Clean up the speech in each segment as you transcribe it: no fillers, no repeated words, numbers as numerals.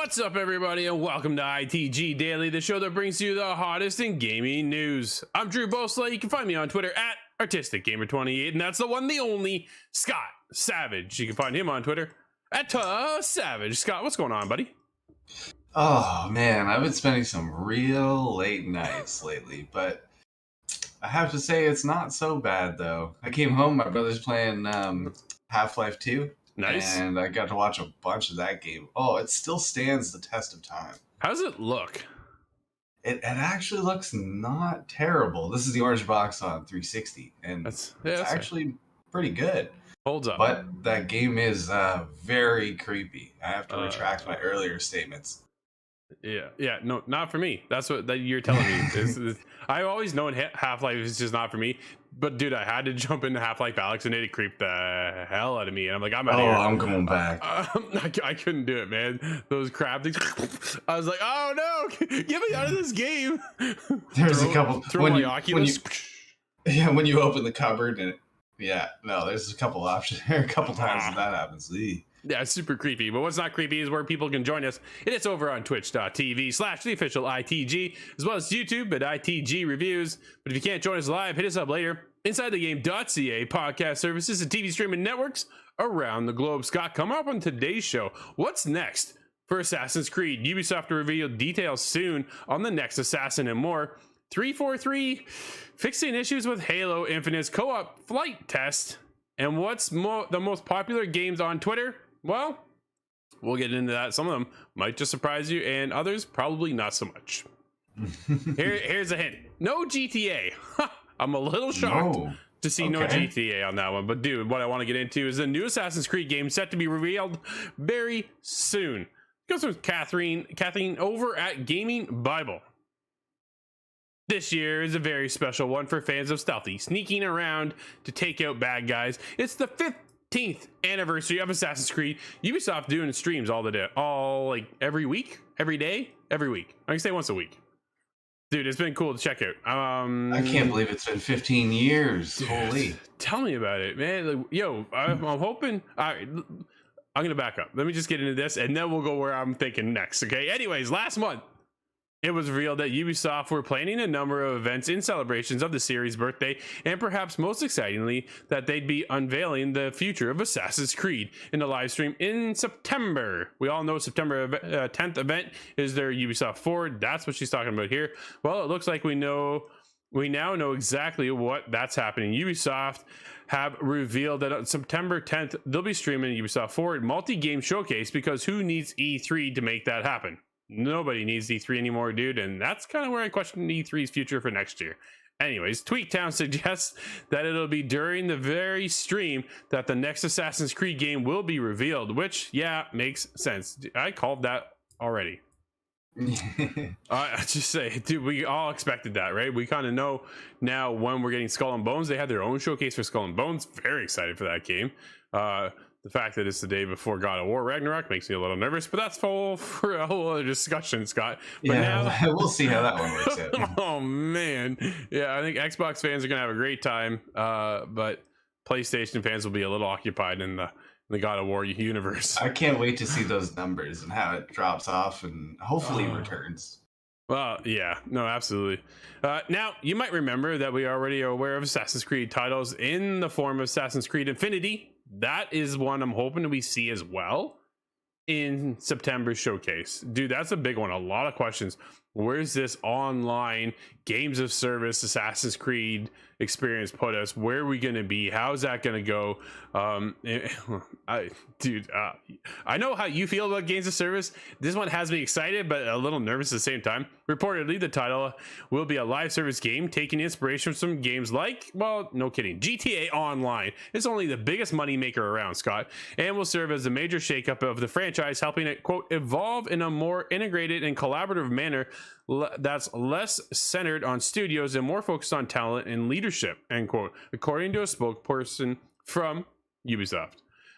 What's up, everybody, and welcome to ITG Daily, the show that brings you the hottest in gaming news. I'm Drew Bosley. You can find me on Twitter at ArtisticGamer28, and that's the one, the only Scott Savage. You can find him on Twitter at Savage. Scott, what's going on, buddy? Oh man, I've been spending some real late nights lately, but I have to say it's not so bad though. I came home, my brother's playing Half-Life 2. Nice. And I got to watch a bunch of that game. Oh, it still stands the test of time. How does it look? It actually looks not terrible. This is the orange box on 360, and it's actually pretty good. Holds up. But that game is very creepy. I have to retract my earlier statements. Yeah, no, not for me. That's what you're telling me. I've always known Half-Life is just not for me. But dude, I had to jump into Half-Life Alyx, and it creeped the hell out of me. And I'm like, I'm out of here. I'm going back. I couldn't do it, man. Those crab things. I was like, oh no, get me out of this game. There's a couple when you open the cupboard and there's a couple options. A couple times that happens. Yeah, it's super creepy. But what's not creepy is where people can join us. And it's over on twitch.tv/the official ITG, as well as YouTube at ITG Reviews. But if you can't join us live, hit us up later. InsideTheGame.ca podcast services and TV streaming networks around the globe. Scott, come up on today's show. What's next for Assassin's Creed? Ubisoft to reveal details soon on the next Assassin and more. 343 fixing issues with Halo Infinite's co-op flight test. And what's the most popular games on Twitter? Well, we'll get into that. Some of them might just surprise you, and others probably not so much. Here's a hint. No GTA. I'm a little shocked to see no GTA on that one. But dude, what I want to get into is the new Assassin's Creed game set to be revealed very soon. Goes with Kathleen over at Gaming Bible. This year is a very special one for fans of stealthy sneaking around to take out bad guys. It's the 15th anniversary of Assassin's Creed. Ubisoft doing streams every week, every day, every week. I can say once a week. Dude, it's been cool to check out. I can't believe it's been 15 years. Dude, holy. Tell me about it, man. I'm hoping. I'm going to back up. Let me just get into this, and then we'll go where I'm thinking next, okay? Anyways, last month, it was revealed that Ubisoft were planning a number of events in celebrations of the series' birthday, and perhaps most excitingly, that they'd be unveiling the future of Assassin's Creed in a live stream in September. We all know September 10th event is their Ubisoft Forward. That's what she's talking about here. Well, it looks like we now know exactly what that's happening. Ubisoft have revealed that on September 10th, they'll be streaming Ubisoft Forward multi-game showcase, because who needs E3 to make that happen? Nobody needs E3 anymore, dude, and that's kind of where I question E3's future for next year. Anyways, Tweaktown suggests that it'll be during the very stream that the next Assassin's Creed game will be revealed, which, makes sense. I called that already. I just say, dude, we all expected that, right? We kind of know now when we're getting Skull and Bones. They had their own showcase for Skull and Bones. Very excited for that game. The fact that it's the day before God of War Ragnarok makes me a little nervous, but that's for a whole other discussion, Scott. But now we'll see how that one works out. Oh man, I think Xbox fans are gonna have a great time, but PlayStation fans will be a little occupied in the God of War universe. I can't wait to see those numbers and how it drops off and hopefully returns. Well, no, absolutely. Now, you might remember that we already are aware of Assassin's Creed titles in the form of Assassin's Creed Infinity. That is one I'm hoping we see as well in September's showcase. Dude, that's a big one. A lot of questions. Where's this online games of service Assassin's Creed experience put us? Where are we going to be? How's that going to go? I know how you feel about games of service. This one has me excited, but a little nervous at the same time. Reportedly, the title will be a live service game taking inspiration from games like, well, no kidding, GTA Online. It's only the biggest money maker around, Scott, and will serve as a major shakeup of the franchise, helping it, quote, evolve in a more integrated and collaborative manner that's less centered on studios and more focused on talent and leadership, end quote, according to a spokesperson from Ubisoft.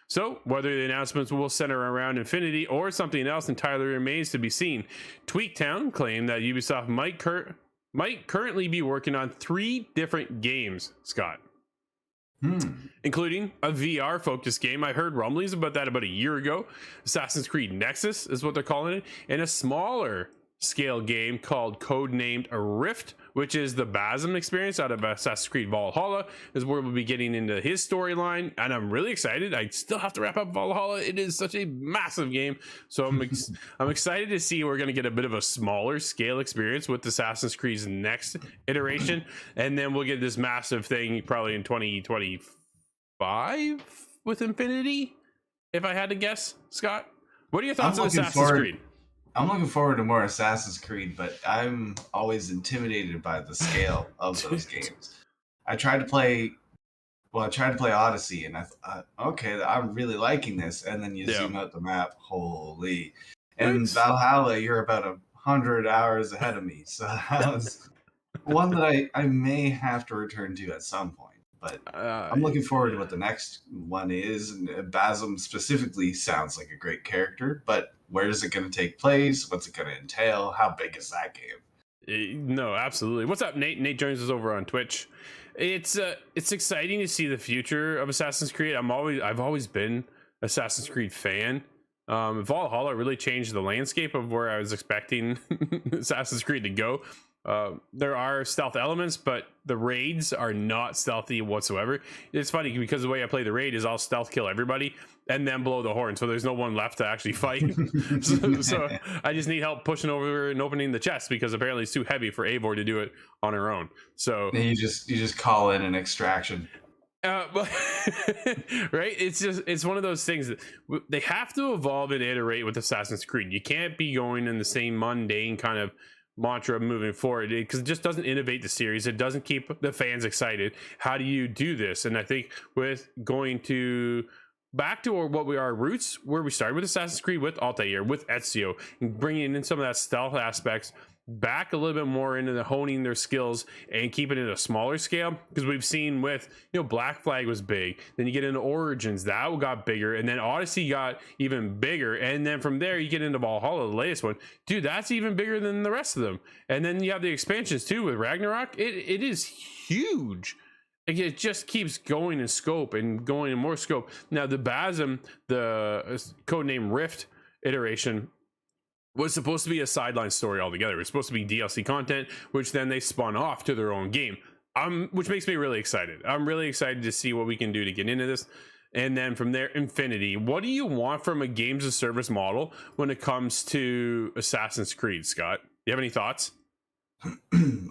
So whether the announcements will center around Infinity or something else entirely remains to be seen. Tweaktown claimed that Ubisoft might currently be working on 3 different games, Scott. including a VR focused game. I heard rumblings about that about a year ago. Assassin's Creed Nexus is what they're calling it, and a smaller scale game called codenamed Rift, which is the Basim experience out of Assassin's Creed Valhalla, is where we'll be getting into his storyline, and I'm really excited. I still have to wrap up Valhalla. It is such a massive game, so I'm excited to see we're going to get a bit of a smaller scale experience with Assassin's Creed's next iteration, and then we'll get this massive thing probably in 2025 with Infinity, if I had to guess. Scott, what are your thoughts on Assassin's Creed? I'm looking forward to more Assassin's Creed, but I'm always intimidated by the scale of those games. I tried to play Odyssey, and I thought, okay, I'm really liking this. And then you zoom out the map, holy. And Valhalla, you're about 100 hours ahead of me. So that was one that I may have to return to at some point. But I'm looking forward to what the next one is. And Basim specifically sounds like a great character, but where is it going to take place? What's it going to entail? How big is that game? No, absolutely. What's up, Nate? Nate Jones is over on Twitch. It's exciting to see the future of Assassin's Creed. I've always been Assassin's Creed fan. Valhalla really changed the landscape of where I was expecting Assassin's Creed to go. There are stealth elements, but the raids are not stealthy whatsoever. It's funny because the way I play the raid is I'll stealth kill everybody and then blow the horn, so there's no one left to actually fight. so I just need help pushing over and opening the chest because apparently it's too heavy for Eivor to do it on her own. So and you just call in an extraction. But right, it's one of those things that they have to evolve and iterate with Assassin's Creed. You can't be going in the same mundane kind of mantra moving forward because it just doesn't innovate the series. It doesn't keep the fans excited. How do you do this? And I think with going to back to what we are roots, where we started with Assassin's Creed, with Altair, with Ezio, and bringing in some of that stealth aspects back a little bit more into the honing their skills and keeping it a smaller scale, because we've seen with Black Flag was big, then you get into Origins, that got bigger, and then Odyssey got even bigger, and then from there you get into Valhalla, the latest one, dude, that's even bigger than the rest of them. And then you have the expansions too with Ragnarok. It is huge. It just keeps going in scope and going in more scope. Now the Basim, the codename Rift iteration, was supposed to be a sideline story altogether. It was supposed to be DLC content, which then they spun off to their own game, which makes me really excited. I'm really excited to see what we can do to get into this. And then from there, Infinity. What do you want from a games of service model when it comes to Assassin's Creed, Scott? Do you have any thoughts?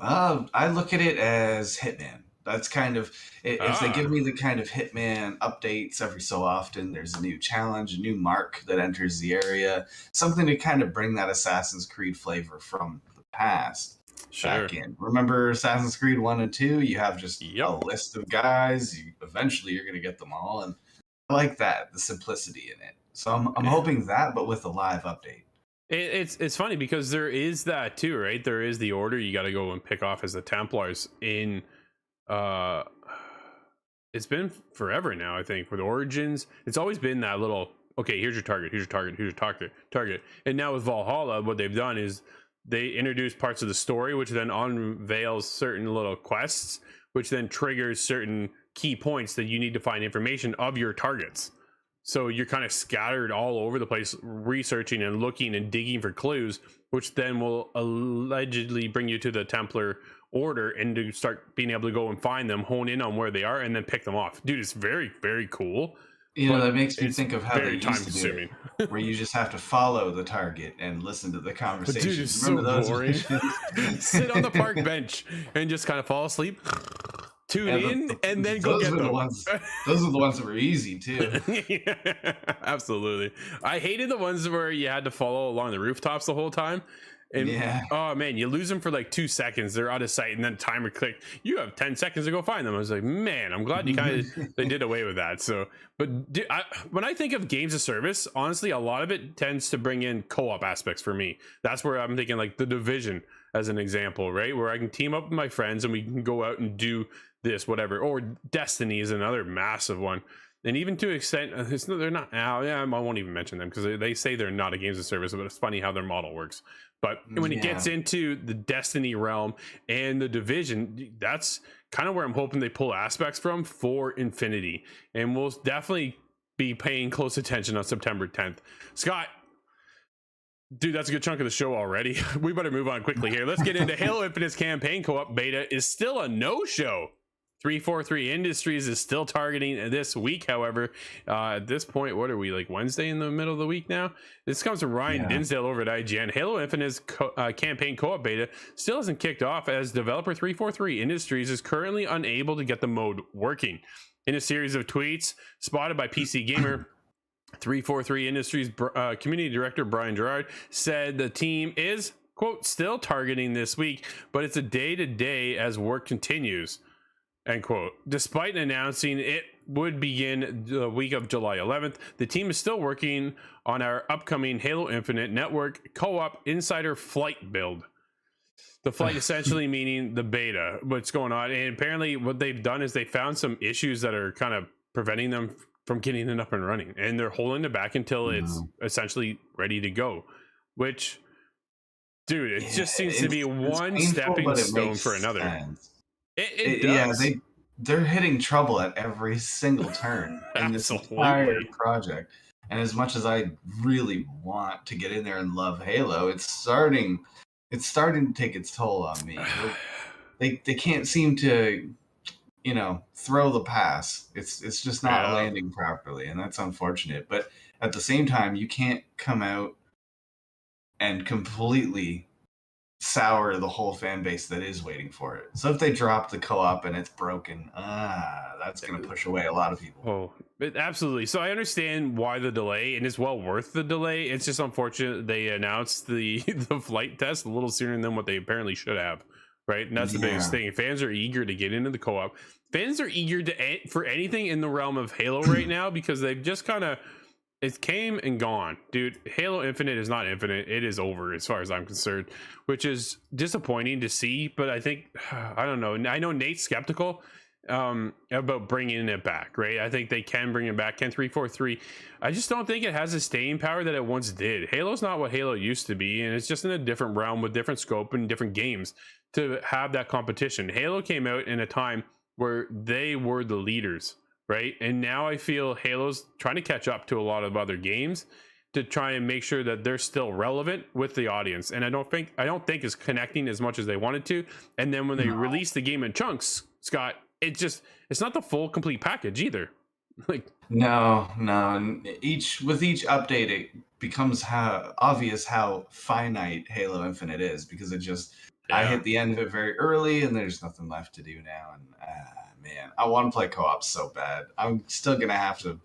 I look at it as Hitman. That's kind of, if they give me the kind of Hitman updates every so often, there's a new challenge, a new mark that enters the area, something to kind of bring that Assassin's Creed flavor from the past back in. Remember Assassin's Creed 1 and 2? You have just a list of guys. Eventually you're going to get them all. And I like that, the simplicity in it. So I'm hoping that, but with a live update. It's funny because there is that too, right? There is the order you got to go and pick off as the Templars in... it's been forever now. I think with Origins, it's always been that little, okay, here's your target, here's your target, here's your target. And now with Valhalla, what they've done is they introduce parts of the story, which then unveils certain little quests, which then triggers certain key points that you need to find information of your targets. So you're kind of scattered all over the place, researching and looking and digging for clues, which then will allegedly bring you to the Templar order and to start being able to go and find them, hone in on where they are, and then pick them off. Dude, it's very, very cool. That makes me think of how they used to do it, where you just have to follow the target and listen to the conversation. Dude, it's so boring. Sit on the park bench and just kind of fall asleep. Tune in and then go get them. Those are the ones that were easy too. Yeah, absolutely. I hated the ones where you had to follow along the rooftops the whole time. And oh man, you lose them for like 2 seconds. They're out of sight, and then timer click. You have 10 seconds to go find them. I was like, man, I'm glad you they did away with that. So, but when I think of games of service, honestly, a lot of it tends to bring in co-op aspects for me. That's where I'm thinking like The Division as an example, right? Where I can team up with my friends and we can go out and do this, whatever. Or Destiny is another massive one. And even to an extent, they're not. I won't even mention them because they say they're not a games of service, but it's funny how their model works. But when it gets into the Destiny realm and The Division, that's kind of where I'm hoping they pull aspects from for Infinity. And we'll definitely be paying close attention on September 10th. Scott, dude, that's a good chunk of the show already. We better move on quickly here. Let's get into Halo Infinite's campaign co-op beta is still a no-show. 343 Industries is still targeting this week. However, at this point, what are we, like Wednesday in the middle of the week now? This comes from Ryan Dinsdale over at IGN. Halo Infinite's campaign co-op beta still hasn't kicked off as developer 343 Industries is currently unable to get the mode working. In a series of tweets spotted by PC Gamer, 343 Industries community director Brian Gerard said the team is, quote, still targeting this week, but it's a day-to-day as work continues, end quote. Despite announcing it would begin the week of July 11th, the team is still working on our upcoming Halo Infinite Network co-op insider flight build. The flight essentially meaning the beta, what's going on. And apparently what they've done is they found some issues that are kind of preventing them from getting it up and running. And they're holding it back until it's essentially ready to go. Which, dude, it just seems to be one painful, stepping stone for another. Sense. It does. Yeah, they're hitting trouble at every single turn in this entire project. And as much as I really want to get in there and love Halo, it's starting to take its toll on me. They can't seem to, throw the pass. It's just not landing properly, and that's unfortunate. But at the same time, you can't come out and completely sour the whole fan base that is waiting for it. So if they drop the co-op and it's broken, that's going to push away a lot of people. Absolutely. So I understand why the delay, and it's well worth the delay. It's just unfortunate they announced the flight test a little sooner than what they apparently should have, right? And that's the biggest thing. Fans are eager to get into the co-op. Fans are eager for anything in the realm of Halo right now because they've just kind of, it came and gone, dude. Halo Infinite is not infinite. It is over as far as I'm concerned, which is disappointing to see. But I think, I don't know. I know Nate's skeptical about bringing it back, right? I think they can bring it back. Can 343? I just don't think it has the staying power that it once did. Halo's not what Halo used to be, and it's just in a different realm with different scope and different games to have that competition. Halo came out in a time where they were the leaders, right? And now I feel Halo's trying to catch up to a lot of other games to try and make sure that they're still relevant with the audience. And I don't think it's connecting as much as they wanted to. And then when they release the game in chunks, Scott, it's not the full complete package either. No. With each update, it becomes obvious how finite Halo Infinite is, because I hit the end of it very early and there's nothing left to do now. And man, I want to play co-op so bad. I'm still going to have to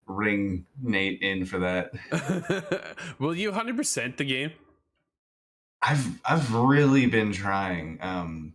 ring Nate in for that. Will you 100% the game? I've really been trying.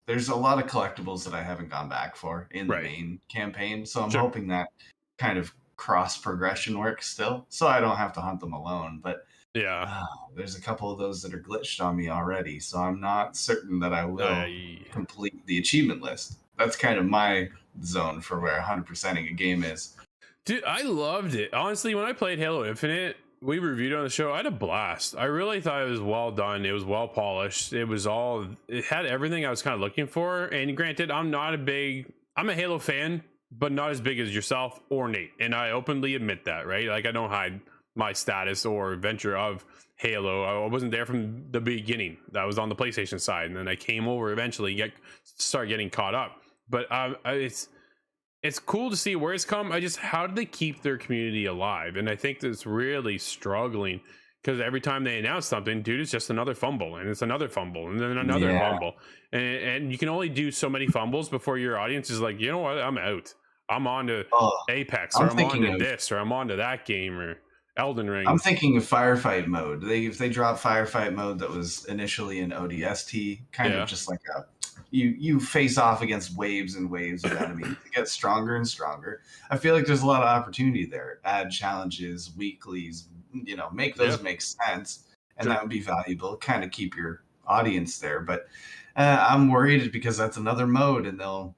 There's a lot of collectibles that I haven't gone back for in the main campaign, so I'm hoping that kind of cross progression works still, so I don't have to hunt them alone. But there's a couple of those that are glitched on me already, so I'm not certain that I will complete the achievement list. That's kind of my zone for where 100%ing a game is. Dude, I loved it. Honestly, when I played Halo Infinite, we reviewed it on the show. I had a blast. I really thought it was well done. It was well polished. It had everything I was kind of looking for. And granted, I'm a Halo fan, but not as big as yourself or Nate. And I openly admit that, right? Like, I don't hide my status or adventure of Halo. I wasn't there from the beginning. That was on the PlayStation side. And then I came over eventually, start getting caught up. But it's cool to see where it's come. How do they keep their community alive? And I think that's really struggling, because every time they announce something, dude, it's just another fumble, and it's another fumble, and then another fumble. And you can only do so many fumbles before your audience is like, you know what, I'm out. I'm on to Apex, or I'm on to this, or I'm on to that game, or Elden Ring. I'm thinking of firefight mode. If they dropped firefight mode that was initially in ODST, kind of just like you face off against waves and waves of enemies. It gets stronger and stronger. I feel like there's a lot of opportunity there. Add challenges, weeklies, make those make sense, and that would be valuable. Kind of keep your audience there. But I'm worried because that's another mode, and they'll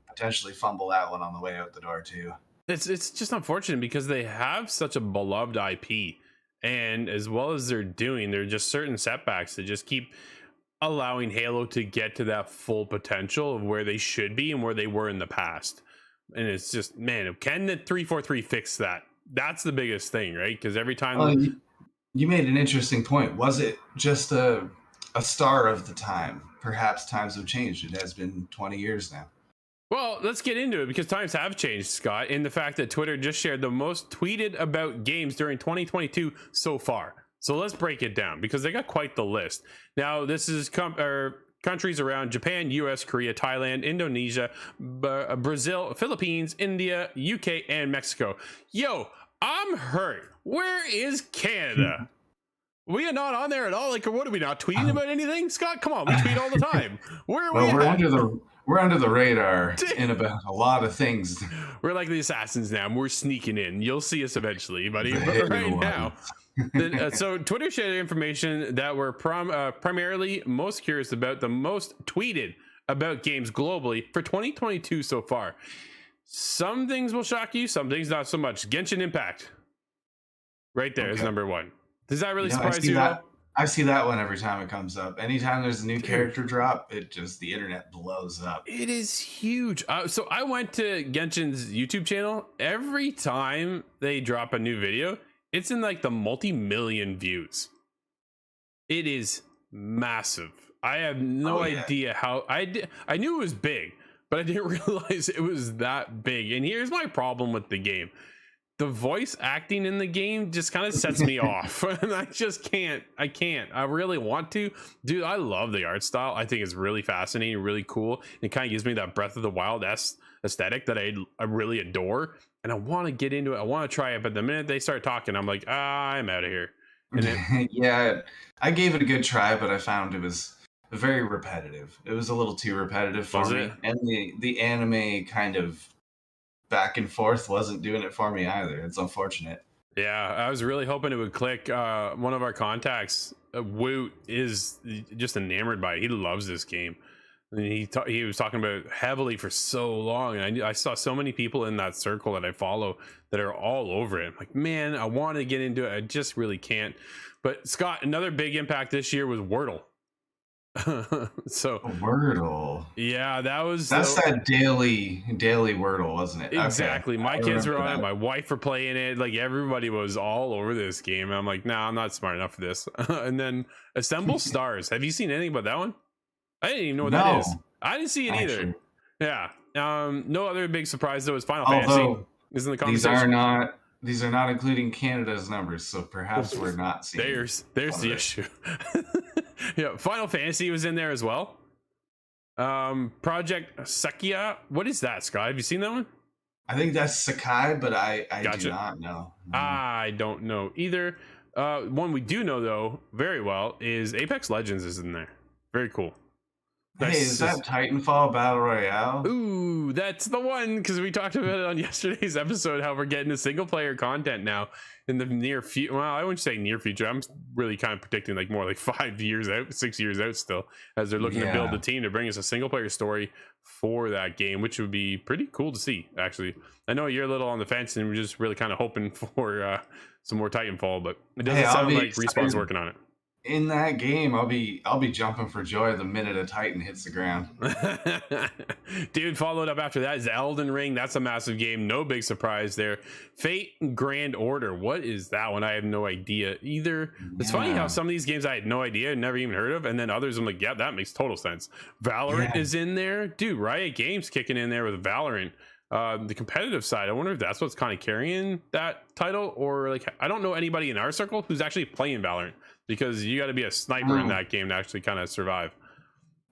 potentially fumble that one on the way out the door too. It's just unfortunate because they have such a beloved IP, and as well as they're doing, there are just certain setbacks that just keep allowing Halo to get to that full potential of where they should be and where they were in the past. And it's just, man, can the 343 fix that? That's the biggest thing, right? Because every time Well, you made an interesting point. Was it just a star of the time? Perhaps times have changed. It has been 20 years now. Well, let's get into it because times have changed, Scott, in the fact that Twitter just shared the most tweeted about games during 2022 so far. So let's break it down because they got quite the list. Now, this is countries around Japan, US, Korea, Thailand, Indonesia, Brazil, Philippines, India, UK, and Mexico. Yo, I'm hurt. Where is Canada? We are not on there at all. Like, what are we not tweeting about anything, Scott? Come on, we tweet all the time. Where are we? Well, we're under the radar in about a lot of things. We're like the assassins now. We're sneaking in. You'll see us eventually, buddy. But right now, so Twitter shared information that we're primarily most curious about, the most tweeted about games globally for 2022 so far. Some things will shock you, some things not so much. Genshin Impact, right there, is number one. Does that really surprise you at all? I see that one every time it comes up. Anytime there's a new character drop, the internet blows up. It is huge. So I went to Genshin's YouTube channel. Every time they drop a new video, it's in like the multi-million views. It is massive. I have no idea how. I knew it was big, but I didn't realize it was that big. And here's my problem with the game. The voice acting in the game just kind of sets me off. And I just can't. I really want to. Dude, I love the art style. I think it's really fascinating, really cool. It kind of gives me that Breath of the Wild aesthetic that I really adore. And I want to get into it. I want to try it. But the minute they start talking, I'm like, I'm out of here. And yeah, I gave it a good try, but I found it was very repetitive. It was a little too repetitive for me. And the anime kind of back and forth wasn't doing it for me either. It's unfortunate. Yeah, I was really hoping it would click. One of our contacts, Woot, is just enamored by it. He loves this game. And he was talking about it heavily for so long, and I saw so many people in that circle that I follow that are all over it. I'm like, man, I want to get into it. I just really can't. But Scott, another big impact this year was Wordle. So Wordle, yeah, that's that daily Wordle, wasn't it? Exactly. Okay. My kids were on it, my wife were playing it, like everybody was all over this game, and I'm like, nah, I'm not smart enough for this. And then Assemble Stars, have you seen anything about that one? I didn't even know what that is. I didn't see it either. Yeah. No other big surprise though is Final Fantasy is in the conversation. These are not including Canada's numbers, so perhaps we're not seeing. There's the issue. Yeah, Final Fantasy was in there as well. Project Sakia. What is that, Scott? Have you seen that one? I think that's Sakai, but I gotcha. do not know. I don't know either. One we do know though very well is Apex Legends is in there. Very cool. Hey, is that Titanfall Battle Royale? Ooh, that's the one, because we talked about it on yesterday's episode, how we're getting a single player content now in the near future. Well, I wouldn't say near future. I'm really kind of predicting like more like 5 years out, 6 years out still, as they're looking to build the team to bring us a single player story for that game, which would be pretty cool to see, actually. I know you're a little on the fence and we're just really kind of hoping for some more Titanfall, but it doesn't sound like Respawn's working on it. In that game, I'll be jumping for joy the minute a Titan hits the ground. Dude, followed up after that is Elden Ring. That's a massive game. No big surprise there. Fate Grand Order. What is that one? I have no idea either. It's funny how some of these games I had no idea, never even heard of, and then others I'm like, yeah, that makes total sense. Valorant is in there. Dude, Riot Games kicking in there with Valorant. The competitive side, I wonder if that's what's kind of carrying that title, or like, I don't know anybody in our circle who's actually playing Valorant, because you got to be a sniper in that game to actually kind of survive.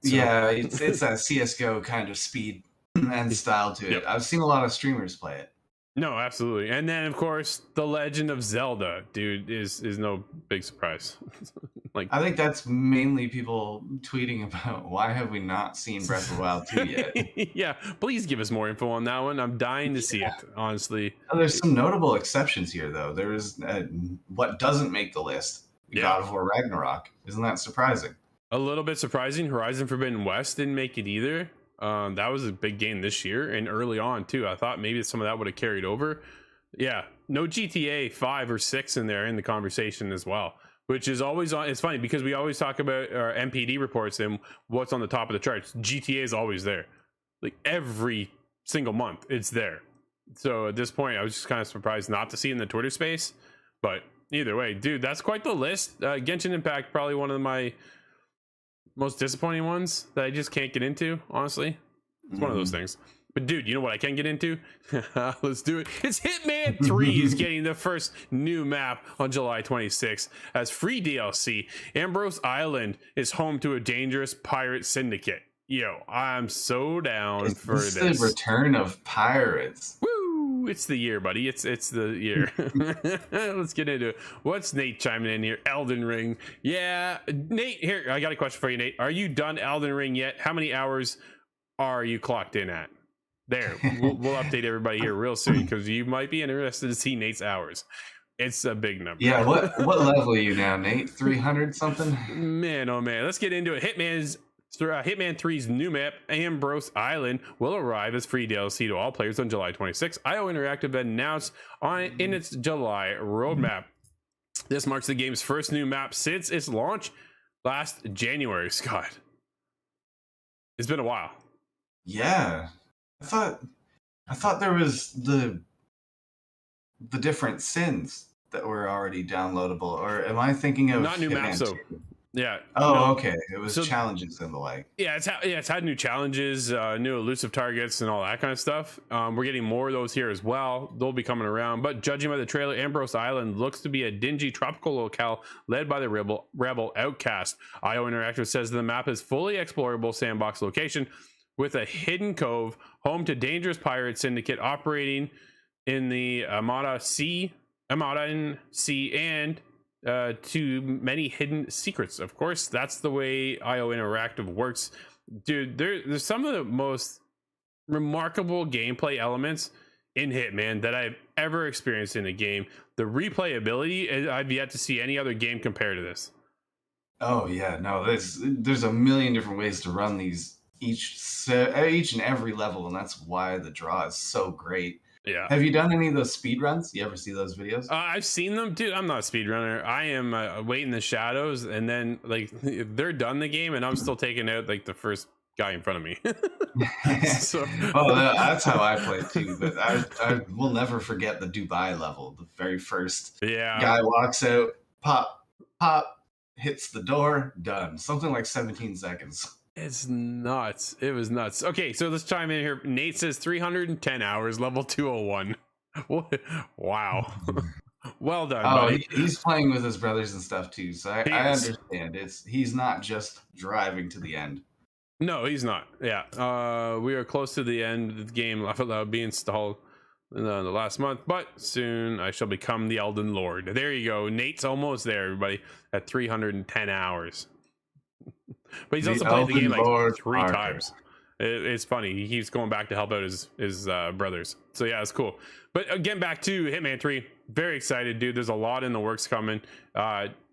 So. Yeah, it's a CSGO kind of speed and style to it. Yep. I've seen a lot of streamers play it. No, absolutely. And then, of course, The Legend of Zelda, dude, is no big surprise. Like, I think that's mainly people tweeting about why have we not seen Breath of the Wild 2 yet? Yeah, please give us more info on that one. I'm dying to see it, honestly. There's some notable exceptions here, though. There is what doesn't make the list. God of War Ragnarok. Isn't that surprising? A little bit surprising. Horizon Forbidden West didn't make it either. That was a big game this year and early on too. I thought maybe some of that would have carried over. Yeah, no GTA 5 or 6 in there in the conversation as well, which is always on. It's funny because we always talk about our MPD reports and what's on the top of the charts. GTA is always there, like every single month it's there. So at this point I was just kind of surprised not to see it in the Twitter space, but either way, dude, that's quite the list. Genshin Impact, probably one of my most disappointing ones that I just can't get into, honestly. It's one of those things. But dude, you know what I can get into? Let's do it. It's Hitman 3 is getting the first new map on July 26th as free DLC. Ambrose Island is home to a dangerous pirate syndicate. Yo, I'm so down for this. It's the return of pirates. Woo! It's the year, buddy. It's the year. Let's get into it. What's Nate chiming in here? Elden Ring. Yeah, Nate, here, I got a question for you, Nate. Are you done Elden Ring yet? How many hours are you clocked in at? There, we'll update everybody here real soon because you might be interested to see Nate's hours. It's a big number. Yeah, what level are you now, Nate? 300 something? Man, oh man. Let's get into it. Hitman 3's new map, Ambrose Island, will arrive as free DLC to all players on July 26th. IO Interactive announced in its July roadmap. This marks the game's first new map since its launch last January, Scott. It's been a while. Yeah. I thought there was the different sins that were already downloadable, or am I thinking of not new Hitman maps? So 2? yeah. Oh, no. Okay. It was challenges and the like. Yeah, it's had new challenges, new elusive targets, and all that kind of stuff. We're getting more of those here as well. They'll be coming around. But judging by the trailer, Ambrose Island looks to be a dingy tropical locale led by the rebel outcast. IO Interactive says the map is fully explorable sandbox location with a hidden cove, home to dangerous pirate syndicate operating in the Amada Sea, and to many hidden secrets. Of course, that's the way IO Interactive works. Dude, there's some of the most remarkable gameplay elements in Hitman that I've ever experienced in a game. The replayability, I've yet to see any other game compare to this. Oh yeah, no, there's a million different ways to run these each and every level, and that's why the draw is so great. Yeah. Have you done any of those speed runs? You ever see those videos? I've seen them, dude. I'm not a speedrunner. I am waiting in the shadows, and then like they're done the game, and I'm still taking out like the first guy in front of me. So. Well, that's how I play too. But I will never forget the Dubai level. The very first guy walks out, pop, hits the door, done. Something like 17 seconds. It's nuts. It was nuts. Okay, so let's chime in here. Nate says 310 hours, level 201. Wow. Well done, buddy. He's playing with his brothers and stuff too, so I understand. He's not just driving to the end. No, he's not. Yeah. We are close to the end of the game. Laugh Out Loud be installed in the last month, but soon I shall become the Elden Lord. There you go. Nate's almost there, everybody, at 310 hours. But he's also played the game like 3 times. It's funny. He keeps going back to help out his brothers. So yeah, it's cool. But getting back to Hitman 3, very excited, dude. There's a lot in the works coming.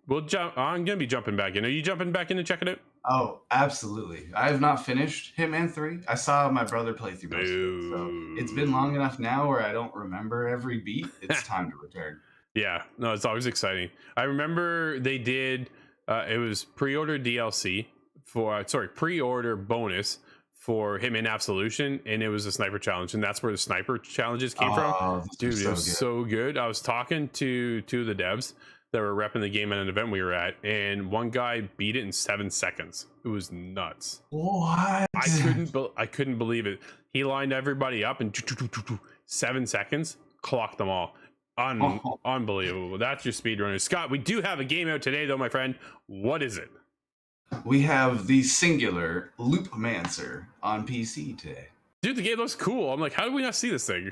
We'll jump. I'm gonna be jumping back in. Are you jumping back in to check it out? Oh, absolutely. I have not finished Hitman 3. I saw my brother play through most of it, so it's been long enough now where I don't remember every beat. It's time to return. Yeah, no, it's always exciting. I remember they did. It was pre-order DLC for pre-order bonus for Hitman Absolution, and it was a sniper challenge, and that's where the sniper challenges came from. Dude, it was so good. I was talking to two of the devs that were repping the game at an event we were at, and one guy beat it in 7 seconds. It was nuts. What? I couldn't believe it. He lined everybody up and 7 seconds, clocked them all. Unbelievable. That's your speedrunner. Scott, we do have a game out today, though, my friend. What is it? We have the singular Loopmancer on PC today. Dude, the game looks cool. I'm like, how did we not see this thing?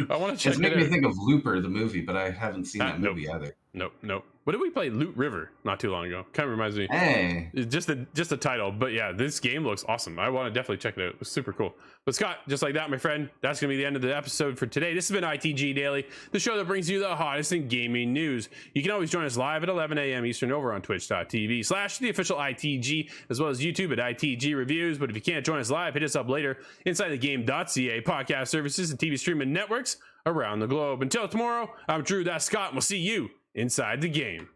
I want to check it out. It's made me think of Looper, the movie, but I haven't seen that movie either. Nope. What did we play? Loot River not too long ago. Kind of reminds me. Hey. It's just the title. But yeah, this game looks awesome. I want to definitely check it out. It was super cool. But Scott, just like that, my friend, that's going to be the end of the episode for today. This has been ITG Daily, the show that brings you the hottest in gaming news. You can always join us live at 11 a.m. Eastern over on twitch.tv/the official ITG, as well as YouTube at ITG Reviews. But if you can't join us live, hit us up later inside the game.ca podcast services and TV streaming networks around the globe. Until tomorrow, I'm Drew, that's Scott, and we'll see you inside the game.